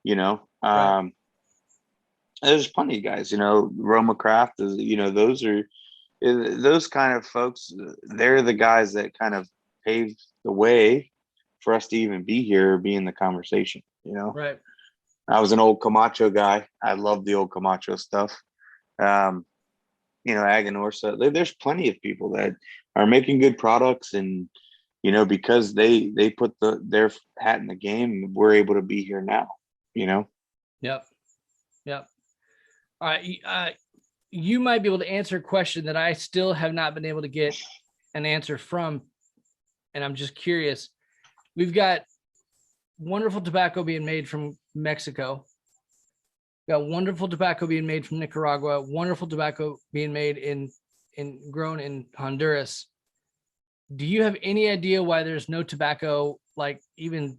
You know, Right. there's plenty of guys. You know, Roma Craft is. You know, those kind of folks. They're the guys that kind of paved the way for us to even be here, or be in the conversation. You know, Right. I was an old Camacho guy. I love the old Camacho stuff. You know, Aganorsa. There's plenty of people that are making good products, and you know, because they put their hat in the game, we're able to be here now. You know. Yep. Yep. All right. You might be able to answer a question that I still have not been able to get an answer from, and I'm just curious. We've got wonderful tobacco being made from Mexico. We've got wonderful tobacco being made from Nicaragua. Wonderful tobacco being made grown in Honduras. Do you have any idea why there's no tobacco, like even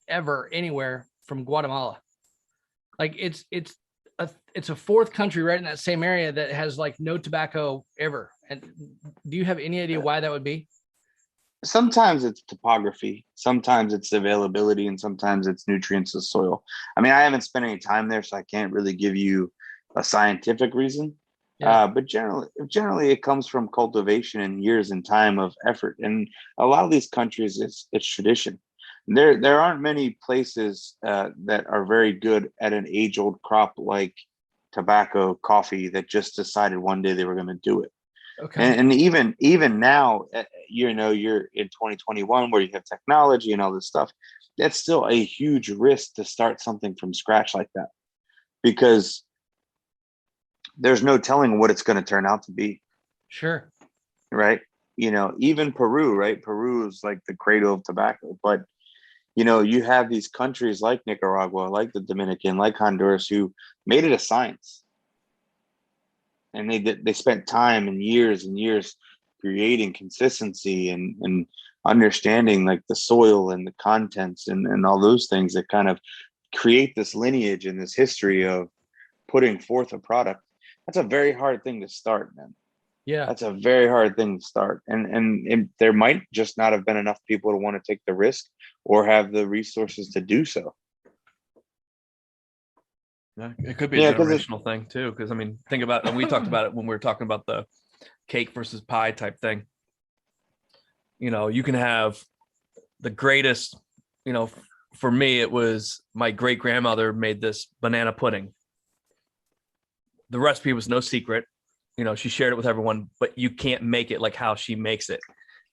ever anywhere, from Guatemala? Like it's a fourth country right in that same area that has like no tobacco ever. And do you have any idea why that would be? Sometimes it's topography, sometimes it's availability, and sometimes it's nutrients of soil. I mean, I haven't spent any time there, so I can't really give you a scientific reason. Yeah. But generally, it comes from cultivation and years and time of effort. And a lot of these countries, it's tradition. There aren't many places that are very good at an age-old crop like tobacco, coffee, that just decided one day they were going to do it. Okay. And even now, you know, you're in 2021 where you have technology and all this stuff. That's still a huge risk to start something from scratch like that, because there's no telling what it's going to turn out to be. Sure. Right. You know, even Peru, right? Peru is like the cradle of tobacco. But, you know, you have these countries like Nicaragua, like the Dominican, like Honduras, who made it a science. And they spent time and years creating consistency and understanding like the soil and the contents and all those things that kind of create this lineage and this history of putting forth a product. That's a very hard thing to start, man. Yeah. That's a very hard thing to start. And there might just not have been enough people to want to take the risk or have the resources to do so. Yeah, it could be a generational thing too. Because I mean, think about, and we talked about it when we were talking about the cake versus pie type thing. You know, you can have the greatest, you know, for me, it was my great grandmother made this banana pudding. The recipe was no secret. You know, she shared it with everyone, but you can't make it like how she makes it.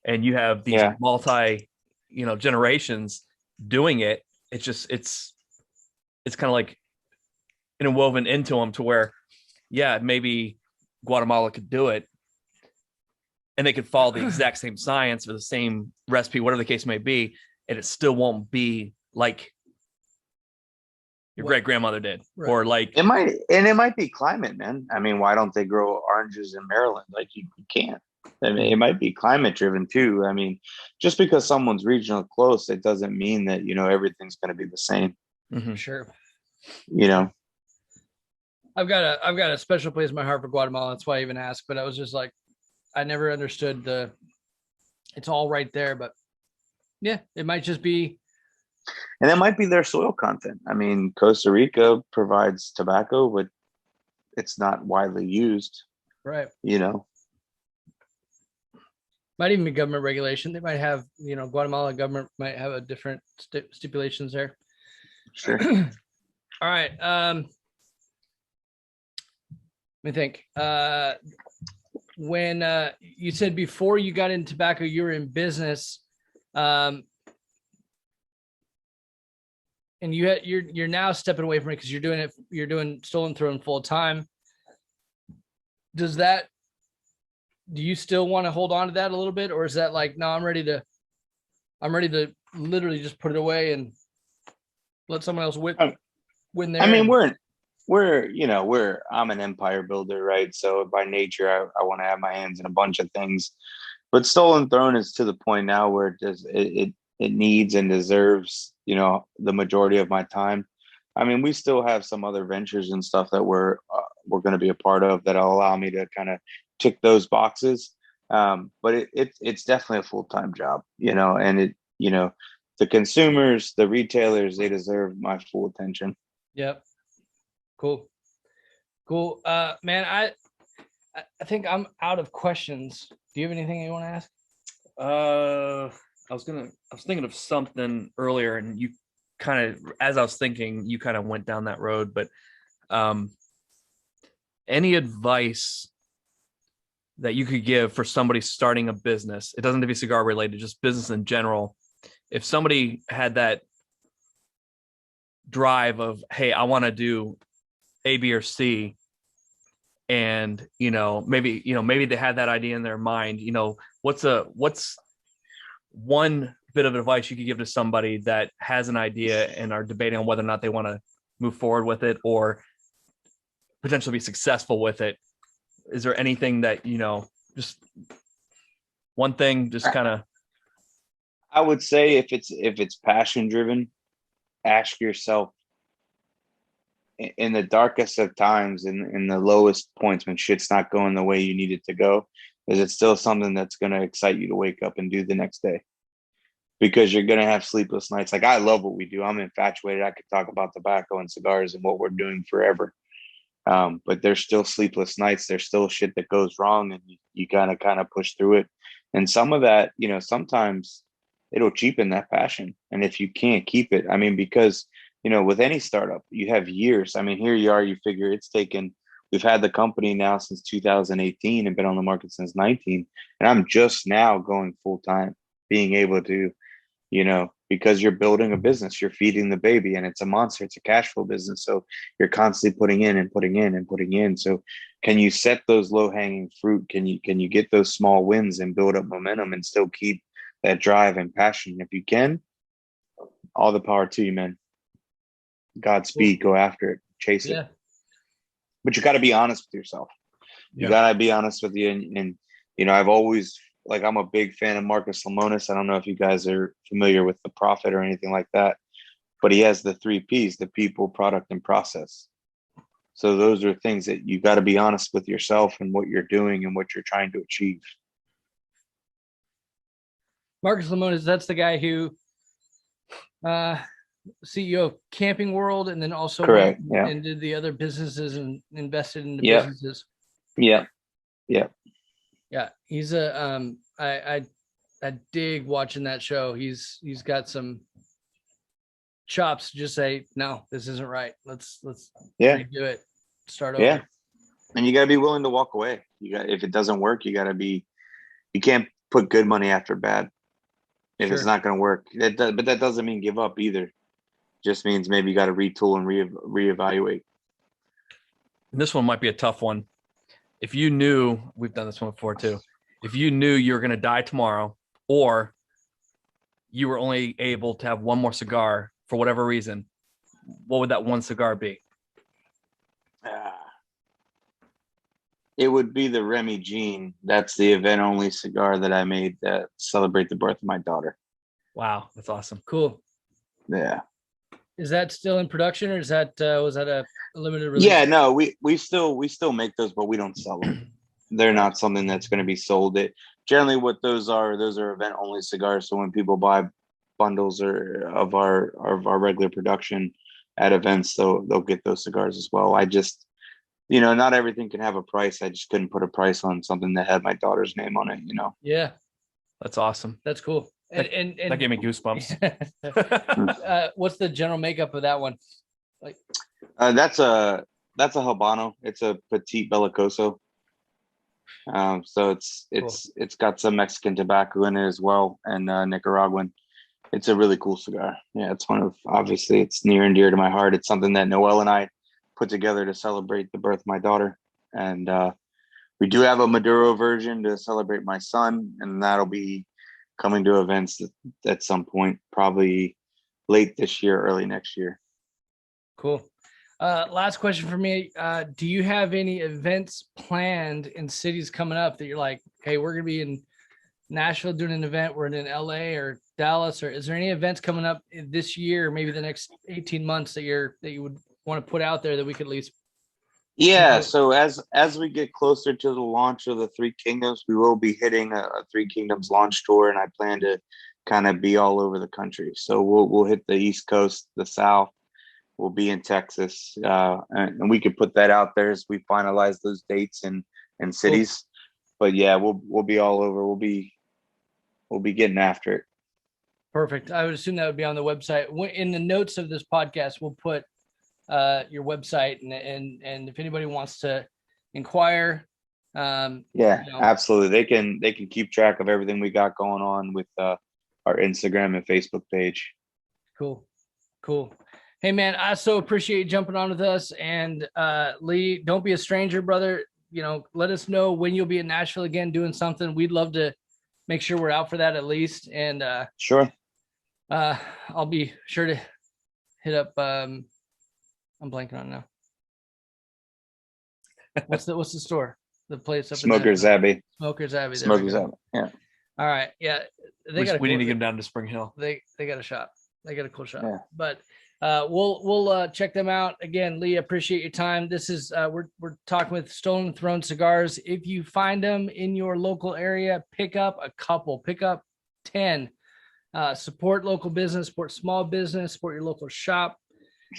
And you have these multi, you know, generations doing it. It's just, it's kind of like interwoven into them to where, yeah, maybe Guatemala could do it and they could follow the exact same science or the same recipe, whatever the case may be, and it still won't be like your great grandmother did. Right. Or like it might be climate, man. I mean, why don't they grow oranges in Maryland? Like you can't. I mean, it might be climate driven too. I mean, just because someone's regional close, it doesn't mean that, you know, everything's going to be the same. Mm-hmm. Sure. You know, I've got a special place in my heart for Guatemala. That's why I even asked, but I was just like, I never understood it's all right there, but yeah, it might just be. And it might be their soil content. I mean, Costa Rica provides tobacco, but it's not widely used. Right. You know, might even be government regulation. They might have, you know, Guatemala government might have a different stipulations there. Sure. All right. Let me think. When you said before you got into tobacco, you were in business. And you're now stepping away from it because you're doing Stolen Throne full time. Do you still want to hold on to that a little bit, or is that like, no, I'm ready to literally just put it away and let someone else win there? I mean, I'm an empire builder, right? So by nature, I want to have my hands in a bunch of things, but Stolen Throne is to the point now where it needs and deserves, the majority of my time. I mean, we still have some other ventures and stuff that we're going to be a part of that'll allow me to kind of tick those boxes. But it's definitely a full-time job, and the consumers, the retailers, they deserve my full attention. Yep. Cool. Man, I think I'm out of questions. Do you have anything you want to ask? I was thinking of something earlier, and you kind of, as I was thinking, you kind of went down that road, but any advice that you could give for somebody starting a business? It doesn't have to be cigar related, just business in general. If somebody had that drive of, hey, I want to do A, B, or C, and maybe they had that idea in their mind, what's one bit of advice you could give to somebody that has an idea and are debating on whether or not they want to move forward with it or potentially be successful with it? Is there anything that, just one thing, just kind of? I would say if it's passion driven, ask yourself in the darkest of times, in the lowest points when shit's not going the way you need it to go, is it still something that's going to excite you to wake up and do the next day? Because you're going to have sleepless nights. Like, I love what we do. I'm infatuated. I could talk about tobacco and cigars and what we're doing forever. But there's still sleepless nights. There's still shit that goes wrong, and you gotta kind of push through it. And some of that, sometimes it'll cheapen that passion. And if you can't keep it, I mean, because, with any startup, you have years. I mean, here you are, you figure we've had the company now since 2018 and been on the market since 19. And I'm just now going full time, being able to, because you're building a business, you're feeding the baby, and it's a monster. It's a cash flow business. So you're constantly putting in and putting in and putting in. So can you set those low hanging fruit? Can you get those small wins and build up momentum and still keep that drive and passion? If you can, all the power to you, man. Godspeed. Go after it. Chase it. But you got to be honest with yourself. You got to be honest with you. And I've always, I'm a big fan of Marcus Lemonis. I don't know if you guys are familiar with The Prophet or anything like that, but he has the 3 Ps: the people, product, and process. So those are things that you got to be honest with yourself and what you're doing and what you're trying to achieve. Marcus Lemonis, that's the guy who, CEO of Camping World, and then also correct, and did the other businesses and invested in the businesses. Yeah. He's I dig watching that show. He's got some chops to just say, no, this isn't right. Let's do it. Start over. Yeah. And you got to be willing to walk away. If it doesn't work, you can't put good money after bad. If it's not going to work, but that doesn't mean give up either. Just means maybe you got to retool and reevaluate. And this one might be a tough one. If you knew, we've done this one before too, if you knew you were going to die tomorrow, or you were only able to have one more cigar for whatever reason, what would that one cigar be? It would be the Remy Jean. That's the event only cigar that I made to celebrate the birth of my daughter. Wow, that's awesome. Cool. Yeah. Is that still in production, or was that a limited release? Yeah, no, we still make those, but we don't sell them. They're not something that's going to be sold. Generally what those are event only cigars. So when people buy bundles of our regular production at events, they'll get those cigars as well. I just, not everything can have a price. I just couldn't put a price on something that had my daughter's name on it. Yeah, that's awesome. That's cool. And that gave me goosebumps. What's the general makeup of that one? That's a Habano. It's a Petite Bellicoso. So it's got some Mexican tobacco in it as well, and Nicaraguan. It's a really cool cigar. Yeah, obviously it's near and dear to my heart. It's something that Noel and I put together to celebrate the birth of my daughter. And we do have a Maduro version to celebrate my son, and that'll be coming to events at some point, probably late this year, early next year. Cool. Last question for me. Do you have any events planned in cities coming up that you're like, hey, we're going to be in Nashville doing an event, we're in LA or Dallas, or is there any events coming up this year, maybe the next 18 months that you would want to put out there that we could at least? Yeah. So as we get closer to the launch of the Three Kingdoms, we will be hitting a Three Kingdoms launch tour, and I plan to kind of be all over the country. So we'll hit the East Coast, the South. We'll be in Texas, and we could put that out there as we finalize those dates and cities. Cool. But yeah, we'll be all over. We'll be getting after it. Perfect. I would assume that would be on the website. In the notes of this podcast, we'll put your website and if anybody wants to inquire. Absolutely. They can keep track of everything we got going on with our Instagram and Facebook page. Cool. Hey man, I so appreciate you jumping on with us. And Lee, don't be a stranger, brother. Let us know when you'll be in Nashville again doing something. We'd love to make sure we're out for that at least. And sure. I'll be sure to hit up. I'm blanking on now. What's the store? The place up Smoker's Abbey. Smokers Abbey. Smoker's Abbey. Yeah. All right. Yeah. We need to get them down to Spring Hill. They got a shop. They got a cool shop. Yeah. But we'll check them out again. Lee, appreciate your time. This is we're talking with Stolen Throne Cigars. If you find them in your local area, pick up a couple, pick up 10. Support local business, support small business, support your local shop.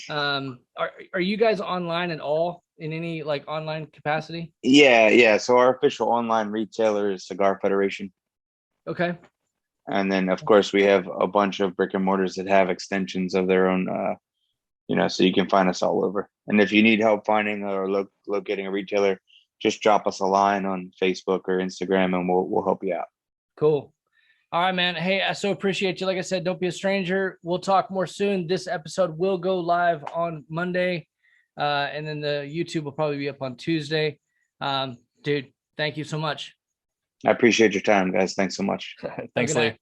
Are you guys online at all in any like online capacity? Yeah. So our official online retailer is Cigar Federation. Okay. And then, of course, we have a bunch of brick and mortars that have extensions of their own, so you can find us all over. And if you need help finding or locating a retailer, just drop us a line on Facebook or Instagram and we'll help you out. Cool. All right, man. Hey, I so appreciate you. Like I said, don't be a stranger. We'll talk more soon. This episode will go live on Monday. And then the YouTube will probably be up on Tuesday. Dude, thank you so much. I appreciate your time, guys. Thanks so much. Thanks, Lee.